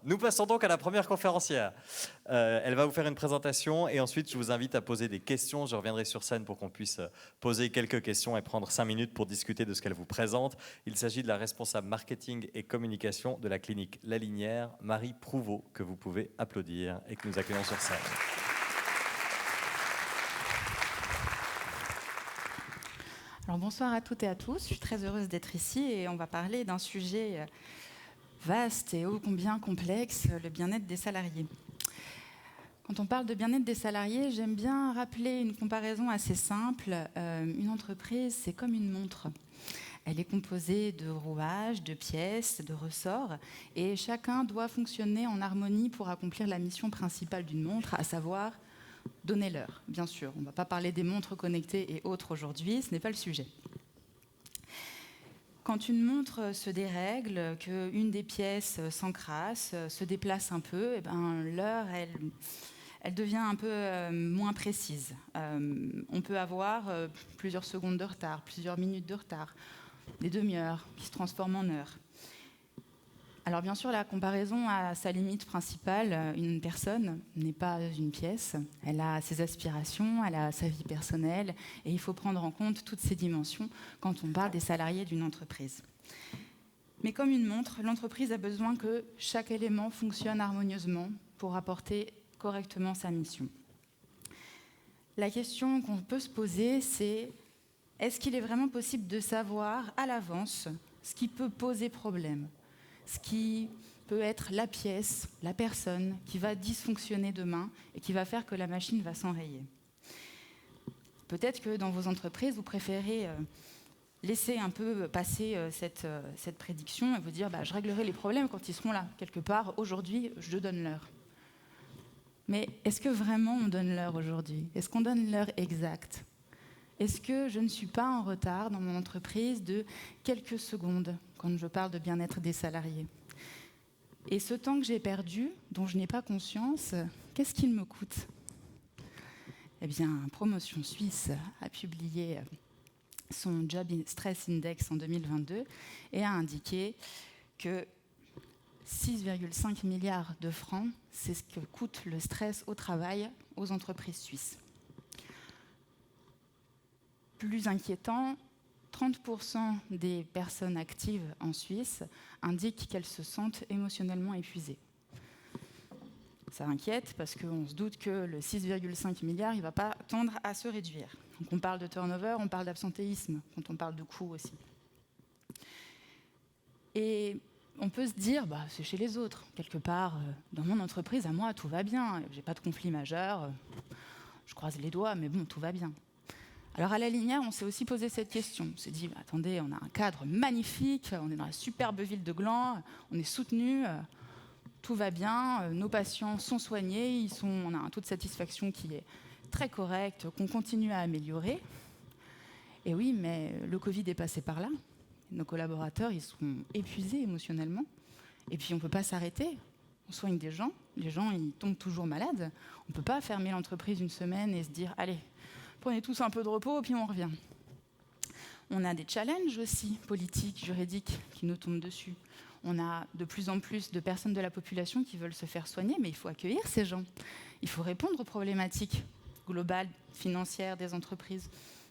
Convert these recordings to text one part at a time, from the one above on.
Nous passons donc à la première conférencière. Elle va vous faire une présentation et ensuite je vous invite à poser des questions. Je reviendrai sur scène pour qu'on puisse poser quelques questions et prendre 5 minutes pour discuter de ce qu'elle vous présente. Il s'agit de la responsable marketing et communication de la clinique La Linière, Marie Prouveau, que vous pouvez applaudir et que nous accueillons sur scène. Alors bonsoir à toutes et à tous, je suis très heureuse d'être ici et on va parler d'un sujet vaste et ô combien complexe, le bien-être des salariés. Quand on parle de bien-être des salariés, j'aime bien rappeler une comparaison assez simple. Une entreprise, c'est comme une montre. Elle est composée de rouages, de pièces, de ressorts et chacun doit fonctionner en harmonie pour accomplir la mission principale d'une montre, à savoir donner l'heure. Bien sûr, on ne va pas parler des montres connectées et autres aujourd'hui, ce n'est pas le sujet. Quand une montre se dérègle, qu'une des pièces s'encrasse, se déplace un peu, et ben, l'heure, elle devient un peu moins précise. On peut avoir plusieurs secondes de retard, plusieurs minutes de retard, des demi-heures qui se transforment en heures. Alors bien sûr, la comparaison a sa limite principale. Une personne n'est pas une pièce. Elle a ses aspirations, elle a sa vie personnelle et il faut prendre en compte toutes ces dimensions quand on parle des salariés d'une entreprise. Mais comme une montre, l'entreprise a besoin que chaque élément fonctionne harmonieusement pour apporter correctement sa mission. La question qu'on peut se poser, c'est est-ce qu'il est vraiment possible de savoir à l'avance ce qui peut poser problème ? Ce qui peut être la pièce, la personne qui va dysfonctionner demain et qui va faire que la machine va s'enrayer. Peut-être que dans vos entreprises, vous préférez laisser un peu passer cette prédiction et vous dire je réglerai les problèmes quand ils seront là. Quelque part, aujourd'hui, je donne l'heure. Mais est-ce que vraiment on donne l'heure aujourd'hui ? Est-ce qu'on donne l'heure exacte ? Est-ce que je ne suis pas en retard dans mon entreprise de quelques secondes quand je parle de bien-être des salariés ? Et ce temps que j'ai perdu, dont je n'ai pas conscience, qu'est-ce qu'il me coûte ? Eh bien, Promotion Suisse a publié son Job Stress Index en 2022 et a indiqué que 6,5 milliards de francs, c'est ce que coûte le stress au travail aux entreprises suisses. Plus inquiétant, 30% des personnes actives en Suisse indiquent qu'elles se sentent émotionnellement épuisées. Ça inquiète parce qu'on se doute que le 6,5 milliards, il ne va pas tendre à se réduire. Donc on parle de turnover, on parle d'absentéisme, quand on parle de coûts aussi. Et on peut se dire, c'est chez les autres. Quelque part, dans mon entreprise, à moi, tout va bien. Je n'ai pas de conflit majeur. Je croise les doigts, mais bon, tout va bien. Alors à La Linière, on s'est aussi posé cette question. On s'est dit, attendez, on a un cadre magnifique, on est dans la superbe ville de Gland, on est soutenu, tout va bien, nos patients sont soignés, on a un taux de satisfaction qui est très correct, qu'on continue à améliorer. Et oui, mais le Covid est passé par là. Nos collaborateurs, ils sont épuisés émotionnellement. Et puis on ne peut pas s'arrêter. On soigne des gens, les gens, ils tombent toujours malades. On ne peut pas fermer l'entreprise une semaine et se dire, allez, prenez tous un peu de repos, puis on revient. On a des challenges aussi, politiques, juridiques, qui nous tombent dessus. On a de plus en plus de personnes de la population qui veulent se faire soigner, mais il faut accueillir ces gens. Il faut répondre aux problématiques globales, financières des entreprises,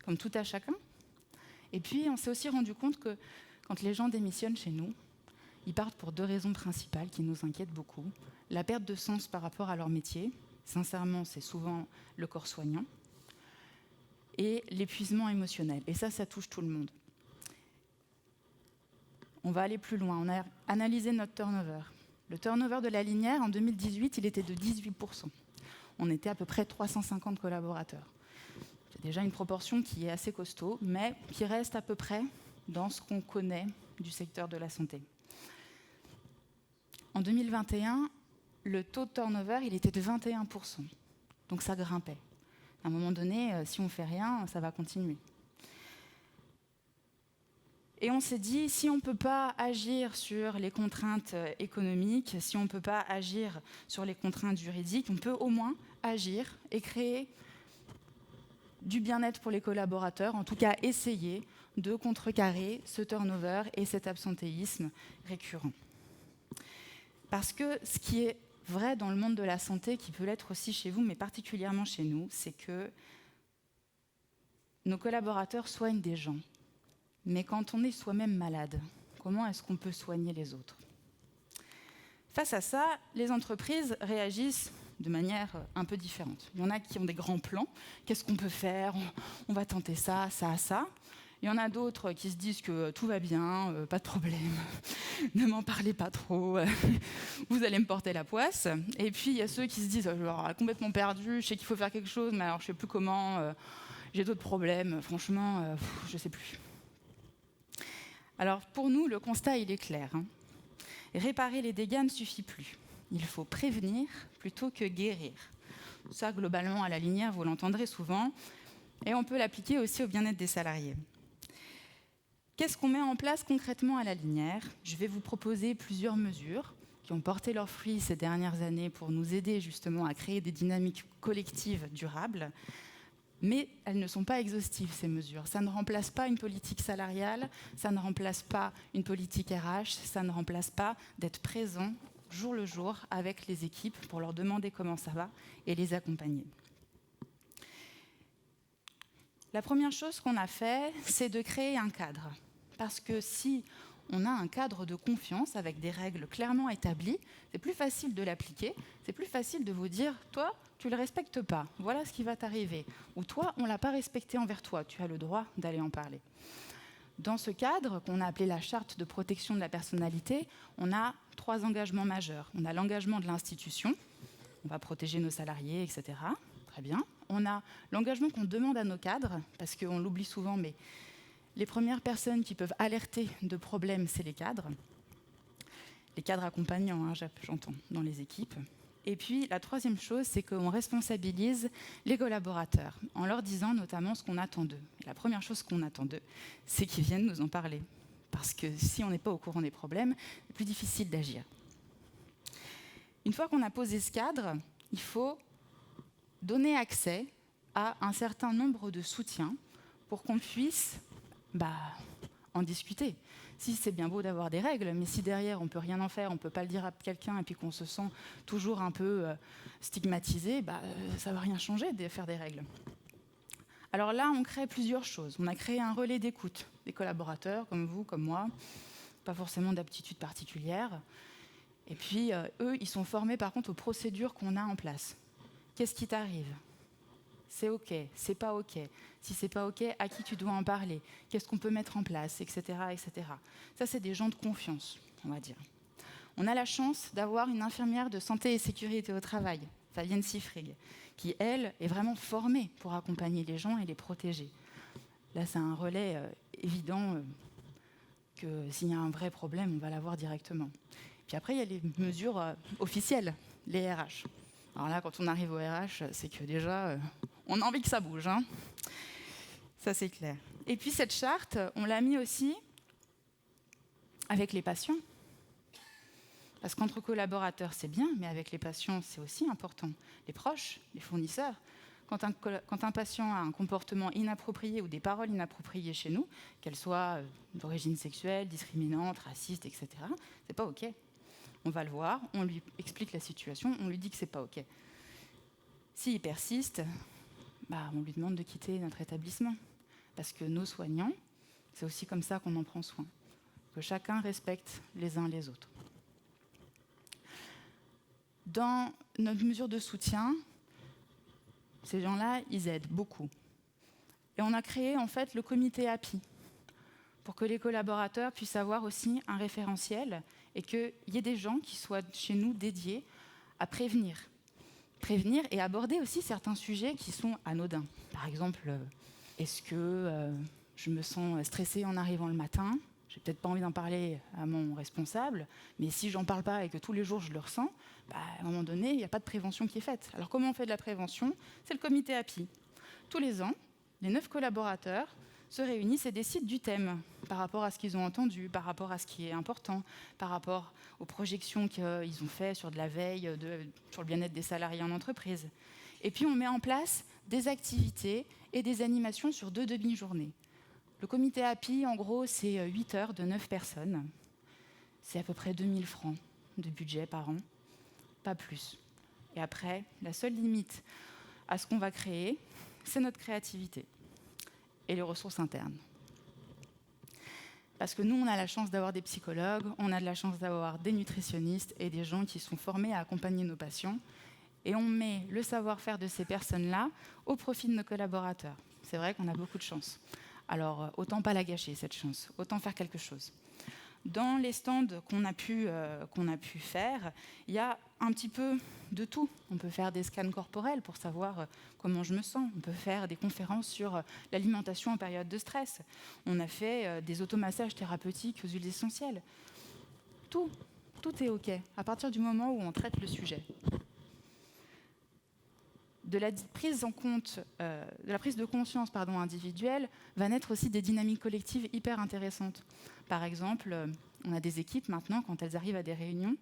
comme tout à chacun. Et puis, on s'est aussi rendu compte que quand les gens démissionnent chez nous, ils partent pour 2 raisons principales qui nous inquiètent beaucoup. La perte de sens par rapport à leur métier. Sincèrement, c'est souvent le corps soignant. Et l'épuisement émotionnel. Et ça touche tout le monde. On va aller plus loin. On a analysé notre turnover. Le turnover de La Linière, en 2018, il était de 18%. On était à peu près 350 collaborateurs. C'est déjà une proportion qui est assez costaud, mais qui reste à peu près dans ce qu'on connaît du secteur de la santé. En 2021, le taux de turnover, il était de 21%. Donc ça grimpait. À un moment donné, si on ne fait rien, ça va continuer. Et on s'est dit, si on ne peut pas agir sur les contraintes économiques, si on ne peut pas agir sur les contraintes juridiques, on peut au moins agir et créer du bien-être pour les collaborateurs, en tout cas essayer de contrecarrer ce turnover et cet absentéisme récurrent. Parce que ce qui est vrai dans le monde de la santé, qui peut l'être aussi chez vous, mais particulièrement chez nous, c'est que nos collaborateurs soignent des gens. Mais quand on est soi-même malade, comment est-ce qu'on peut soigner les autres ? Face à ça, les entreprises réagissent de manière un peu différente. Il y en a qui ont des grands plans. Qu'est-ce qu'on peut faire ? On va tenter ça, ça, ça. Il y en a d'autres qui se disent que tout va bien, pas de problème, ne m'en parlez pas trop, vous allez me porter la poisse. Et puis il y a ceux qui se disent complètement perdu, je sais qu'il faut faire quelque chose, mais alors je ne sais plus comment, j'ai d'autres problèmes, franchement, je ne sais plus. Alors pour nous, le constat il est clair. Réparer les dégâts ne suffit plus. Il faut prévenir plutôt que guérir. Ça, globalement, à la Linière, vous l'entendrez souvent. Et on peut l'appliquer aussi au bien-être des salariés. Qu'est-ce qu'on met en place concrètement à la Linière ? Je vais vous proposer plusieurs mesures qui ont porté leurs fruits ces dernières années pour nous aider justement à créer des dynamiques collectives durables. Mais elles ne sont pas exhaustives, ces mesures. Ça ne remplace pas une politique salariale, ça ne remplace pas une politique RH, ça ne remplace pas d'être présent jour le jour avec les équipes pour leur demander comment ça va et les accompagner. La première chose qu'on a fait, c'est de créer un cadre. Parce que si on a un cadre de confiance avec des règles clairement établies, c'est plus facile de l'appliquer, c'est plus facile de vous dire « toi, tu ne le respectes pas, voilà ce qui va t'arriver » ou « toi, on ne l'a pas respecté envers toi, tu as le droit d'aller en parler ». Dans ce cadre, qu'on a appelé la charte de protection de la personnalité, on a 3 engagements majeurs. On a l'engagement de l'institution, on va protéger nos salariés, etc. Très bien. On a l'engagement qu'on demande à nos cadres, parce qu'on l'oublie souvent, mais les premières personnes qui peuvent alerter de problèmes, c'est les cadres. Les cadres accompagnants, j'entends, dans les équipes. Et puis, la troisième chose, c'est qu'on responsabilise les collaborateurs, en leur disant notamment ce qu'on attend d'eux. Et la première chose qu'on attend d'eux, c'est qu'ils viennent nous en parler. Parce que si on n'est pas au courant des problèmes, c'est plus difficile d'agir. Une fois qu'on a posé ce cadre, il faut donner accès à un certain nombre de soutiens pour qu'on puisse en discuter. Si c'est bien beau d'avoir des règles, mais si derrière on ne peut rien en faire, on ne peut pas le dire à quelqu'un et puis qu'on se sent toujours un peu stigmatisé, ça ne va rien changer de faire des règles. Alors là, on crée plusieurs choses. On a créé un relais d'écoute des collaborateurs, comme vous, comme moi, pas forcément d'aptitude particulière. Et puis, eux, ils sont formés par contre aux procédures qu'on a en place. Qu'est-ce qui t'arrive ? C'est OK, c'est pas OK. Si c'est pas OK, à qui tu dois en parler ? Qu'est-ce qu'on peut mettre en place, etc., etc. Ça, c'est des gens de confiance, on va dire. On a la chance d'avoir une infirmière de santé et sécurité au travail, Fabienne Siffrig, qui, elle, est vraiment formée pour accompagner les gens et les protéger. Là, c'est un relais évident que s'il y a un vrai problème, on va l'avoir directement. Puis après, il y a les mesures officielles, les RH. Alors là, quand on arrive au RH, c'est que déjà, on a envie que ça bouge. Ça, c'est clair. Et puis cette charte, on l'a mis aussi avec les patients. Parce qu'entre collaborateurs, c'est bien, mais avec les patients, c'est aussi important. Les proches, les fournisseurs. Quand un patient a un comportement inapproprié ou des paroles inappropriées chez nous, qu'elles soient d'origine sexuelle, discriminante, raciste, etc., c'est pas OK. On va le voir, on lui explique la situation, on lui dit que c'est pas OK. S'il persiste, on lui demande de quitter notre établissement. Parce que nos soignants, c'est aussi comme ça qu'on en prend soin. Que chacun respecte les uns les autres. Dans notre mesure de soutien, ces gens-là, ils aident beaucoup. Et on a créé en fait le comité API pour que les collaborateurs puissent avoir aussi un référentiel et qu'il y ait des gens qui soient chez nous dédiés à prévenir et aborder aussi certains sujets qui sont anodins. Par exemple, est-ce que je me sens stressée en arrivant le matin ? J'ai peut-être pas envie d'en parler à mon responsable, mais si j'en parle pas et que tous les jours je le ressens, à un moment donné, il n'y a pas de prévention qui est faite. Alors comment on fait de la prévention ? C'est le comité API. Tous les ans, les 9 collaborateurs se réunissent et décident du thème par rapport à ce qu'ils ont entendu, par rapport à ce qui est important, par rapport aux projections qu'ils ont faites sur de la veille, sur le bien-être des salariés en entreprise. Et puis on met en place des activités et des animations sur 2 demi-journées. Le comité API, en gros, c'est 8 heures de 9 personnes. C'est à peu près 2000 francs de budget par an, pas plus. Et après, la seule limite à ce qu'on va créer, c'est notre créativité et les ressources internes. Parce que nous, on a la chance d'avoir des psychologues, on a de la chance d'avoir des nutritionnistes et des gens qui sont formés à accompagner nos patients. Et on met le savoir-faire de ces personnes-là au profit de nos collaborateurs. C'est vrai qu'on a beaucoup de chance. Alors, autant pas la gâcher, cette chance, autant faire quelque chose. Dans les stands qu'on a pu faire, il y a un petit peu de tout. On peut faire des scans corporels pour savoir comment je me sens. On peut faire des conférences sur l'alimentation en période de stress. On a fait des automassages thérapeutiques aux huiles essentielles. Tout est OK, à partir du moment où on traite le sujet. De la prise de conscience individuelle va naître aussi des dynamiques collectives hyper intéressantes. Par exemple, on a des équipes maintenant, quand elles arrivent à des réunions,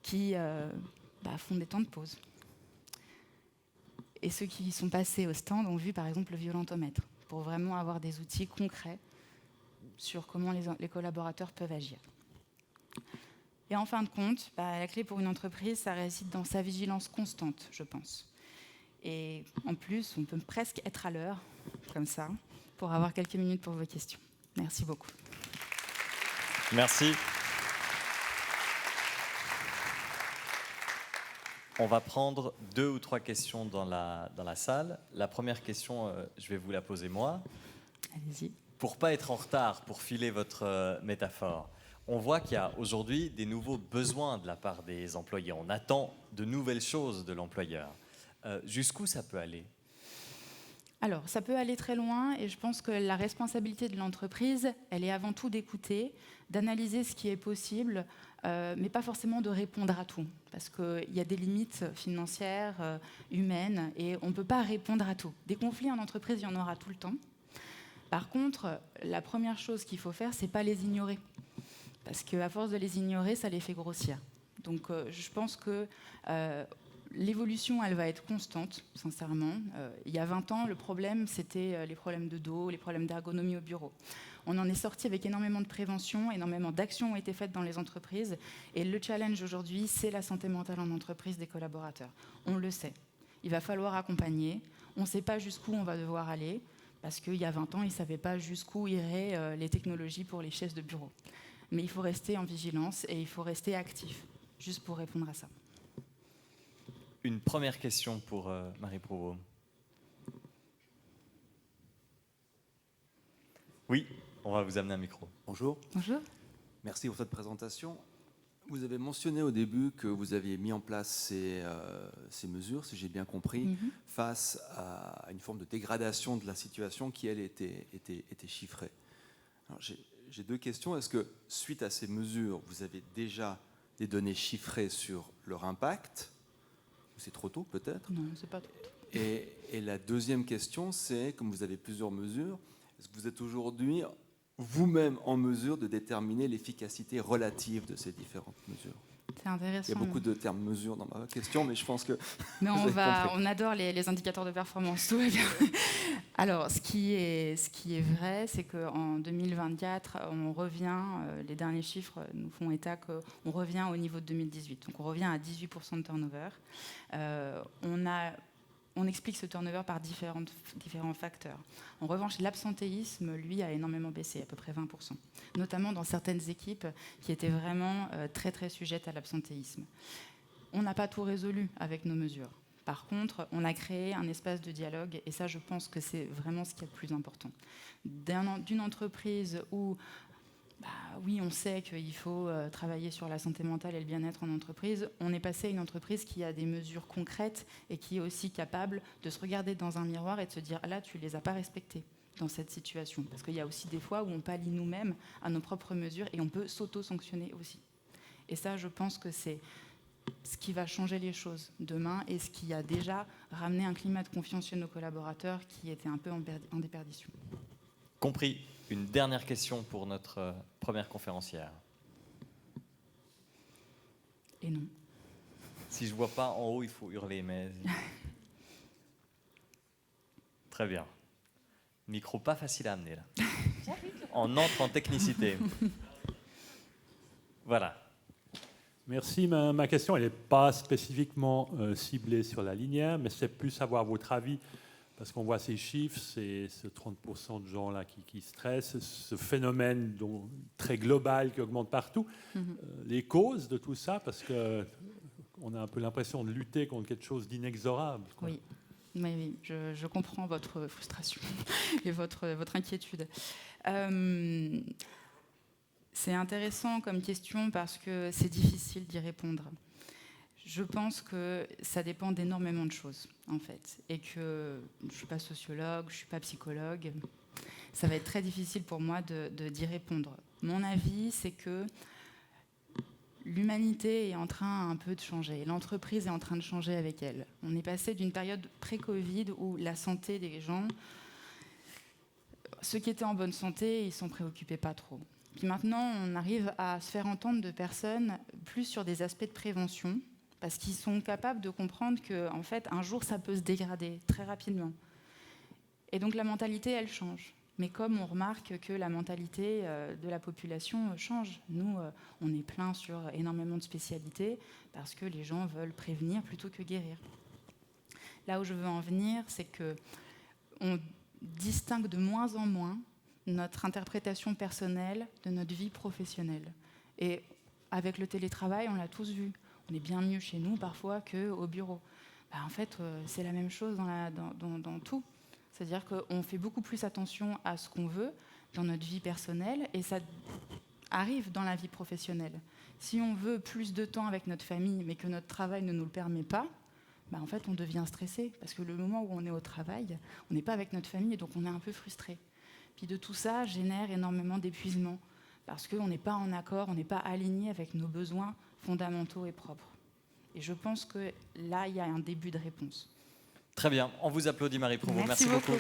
qui font des temps de pause. Et ceux qui sont passés au stand ont vu par exemple le violentomètre, pour vraiment avoir des outils concrets sur comment les collaborateurs peuvent agir. Et en fin de compte, la clé pour une entreprise, ça réside dans sa vigilance constante, je pense. Et en plus, on peut presque être à l'heure, comme ça, pour avoir quelques minutes pour vos questions. Merci beaucoup. Merci. On va prendre 2 ou 3 questions dans la salle. La première question, je vais vous la poser moi. Allez-y. Pour ne pas être en retard, pour filer votre métaphore, on voit qu'il y a aujourd'hui des nouveaux besoins de la part des employés. On attend de nouvelles choses de l'employeur. Jusqu'où ça peut aller ? Alors, ça peut aller très loin et je pense que la responsabilité de l'entreprise, elle est avant tout d'écouter, d'analyser ce qui est possible, mais pas forcément de répondre à tout. Parce qu'il y a des limites financières, humaines, et on ne peut pas répondre à tout. Des conflits en entreprise, il y en aura tout le temps. Par contre, la première chose qu'il faut faire, c'est pas les ignorer. Parce qu'à force de les ignorer, ça les fait grossir. Donc, je pense que l'évolution, elle va être constante, sincèrement. Il y a 20 ans, le problème, c'était les problèmes de dos, les problèmes d'ergonomie au bureau. On en est sorti avec énormément de prévention, énormément d'actions ont été faites dans les entreprises. Et le challenge aujourd'hui, c'est la santé mentale en entreprise des collaborateurs. On le sait. Il va falloir accompagner. On ne sait pas jusqu'où on va devoir aller, parce qu'il y a 20 ans, ils ne savaient pas jusqu'où iraient les technologies pour les chaises de bureau. Mais il faut rester en vigilance et il faut rester actif, juste pour répondre à ça. Une première question pour Marie Prouveau. Oui, on va vous amener un micro. Bonjour. Bonjour. Merci pour cette présentation. Vous avez mentionné au début que vous aviez mis en place ces mesures, si j'ai bien compris, face à une forme de dégradation de la situation qui, elle, était chiffrée. Alors, j'ai 2 questions. Est-ce que, suite à ces mesures, vous avez déjà des données chiffrées sur leur impact ? C'est trop tôt, peut-être ? Non, c'est pas trop tôt. Et la deuxième question, c'est, comme vous avez plusieurs mesures, est-ce que vous êtes aujourd'hui vous-même en mesure de déterminer l'efficacité relative de ces différentes mesures ? C'est intéressant. Il y a beaucoup de termes mesures dans ma question, mais je pense que mais on adore les indicateurs de performance, tout va bien. Alors, ce qui est vrai, c'est qu'en 2024, on revient, les derniers chiffres nous font état qu'on revient au niveau de 2018. Donc, on revient à 18% de turnover. On explique ce turnover par différents facteurs. En revanche, l'absentéisme, lui, a énormément baissé, à peu près 20%, notamment dans certaines équipes qui étaient vraiment très, très sujettes à l'absentéisme. On n'a pas tout résolu avec nos mesures. Par contre, on a créé un espace de dialogue, et ça, je pense que c'est vraiment ce qui est le plus important. D'une entreprise où oui, on sait qu'il faut travailler sur la santé mentale et le bien-être en entreprise. On est passé à une entreprise qui a des mesures concrètes et qui est aussi capable de se regarder dans un miroir et de se dire « là, tu ne les as pas respectées dans cette situation ». Parce qu'il y a aussi des fois où on pallie nous-mêmes à nos propres mesures et on peut s'auto-sanctionner aussi. Et ça, je pense que c'est ce qui va changer les choses demain et ce qui a déjà ramené un climat de confiance chez nos collaborateurs qui était un peu en déperdition. Compris. Une dernière question pour notre première conférencière. Et non. Si je ne vois pas en haut, il faut hurler, mais... Très bien. Micro pas facile à amener, là. On entre en technicité. Voilà. Merci. Ma question, elle n'est pas spécifiquement ciblée sur la linéaire, mais c'est plus avoir votre avis, parce qu'on voit ces chiffres, c'est ce 30% de gens là qui stressent, ce phénomène très global qui augmente partout. Les causes de tout ça, parce qu'on a un peu l'impression de lutter contre quelque chose d'inexorable. Oui. Oui, je comprends votre frustration et votre inquiétude. C'est intéressant comme question parce que c'est difficile d'y répondre. Je pense que ça dépend d'énormément de choses, en fait. Et que je ne suis pas sociologue, je ne suis pas psychologue. Ça va être très difficile pour moi d'y répondre. Mon avis, c'est que l'humanité est en train un peu de changer. L'entreprise est en train de changer avec elle. On est passé d'une période pré-Covid où la santé des gens, ceux qui étaient en bonne santé, ils ne s'en préoccupaient pas trop. Puis maintenant, on arrive à se faire entendre de personnes plus sur des aspects de prévention, parce qu'ils sont capables de comprendre qu'en fait, un jour, ça peut se dégrader très rapidement. Et donc la mentalité, elle change. Mais comme on remarque que la mentalité de la population change, nous, on est plein sur énormément de spécialités parce que les gens veulent prévenir plutôt que guérir. Là où je veux en venir, c'est qu'on distingue de moins en moins notre interprétation personnelle de notre vie professionnelle. Et avec le télétravail, on l'a tous vu. On est bien mieux chez nous parfois qu'au bureau. En fait, c'est la même chose dans tout. C'est-à-dire qu'on fait beaucoup plus attention à ce qu'on veut dans notre vie personnelle et ça arrive dans la vie professionnelle. Si on veut plus de temps avec notre famille mais que notre travail ne nous le permet pas, en fait, on devient stressé parce que le moment où on est au travail, on n'est pas avec notre famille et donc on est un peu frustré. Puis de tout ça génère énormément d'épuisement parce qu'on n'est pas en accord, on n'est pas aligné avec nos besoins fondamentaux et propres. Et je pense que là, il y a un début de réponse. Très bien, on vous applaudit Marie Provost. Merci beaucoup.